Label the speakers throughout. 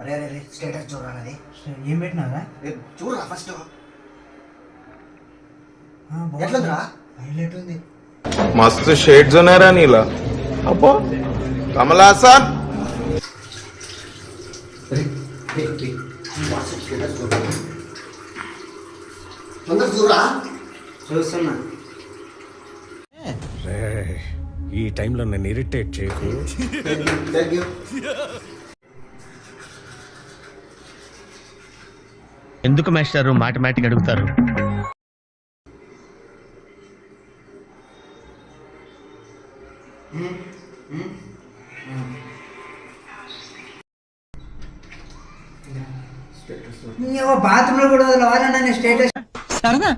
Speaker 1: అరే అరే అరే స్టేటస్ చూడాలి.
Speaker 2: ఏం పెట్టినారా?
Speaker 1: చూడరా ఫస్ట్. ఎట్లుందిరా?
Speaker 2: హైలైట్ ఉంది.
Speaker 3: मस्त शेड्स ఉన్నాయి రా నీలా. అబ్బో కమల్ హాసన్.
Speaker 1: చూస్తున్నా.
Speaker 4: ఈ టైంలో నన్ను ఇరిటేట్ చేయకు.
Speaker 5: ఎందుకు మాస్టారు మాటిమాటికి అడుగుతారు?
Speaker 2: బాత్రూమ్ లో కూడా వదలవాలన్నా నేను స్టేటస్ సరదా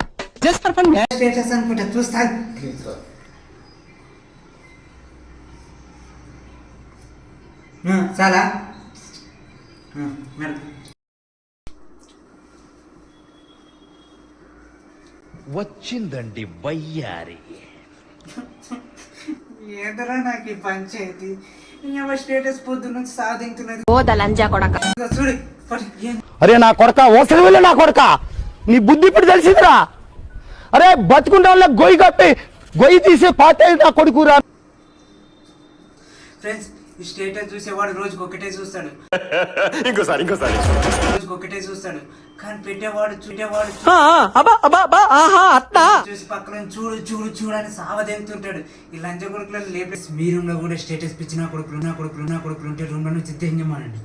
Speaker 2: జస్ట్ ఫర్ ఫన్ స్టేటస్ అనుకుంటా చూస్తా. చాలా
Speaker 5: వచ్చిందండి వయ్యారి.
Speaker 2: ఏదరా నాకు ఈ పంచాయతీ. స్టేటస్ పొద్దు నుంచి సాధించున్నది. చూడు
Speaker 6: అరే నా కొడక ఓసరి వెళ్ళి నా కొడక నీ బుద్ధి ఇప్పుడు తెలిసిందిరా. అరే బతుకుంటే వాళ్ళ గొయ్యి కప్పి గొయ్యి తీసే పాత నా కొడుకురా.
Speaker 2: ఫ్రెండ్స్ ఈ స్టేటస్ చూసేవాడు రోజుకి ఒకటే చూస్తాడు. రోజుకి ఒకటే చూస్తాడు కానీ పెట్టేవాడు చూసి పక్కన చూడు చూడు చూడు అని సావదెంతుంటాడు. ఈ లంచ కొడుకులను లేపేసి మీ రూమ్ లో కూడా స్టేటస్ పిచ్చిన కొడుకులు నా కొడుకులు ఉంటే రూమ్ లో నుంచి తెంగమానండి.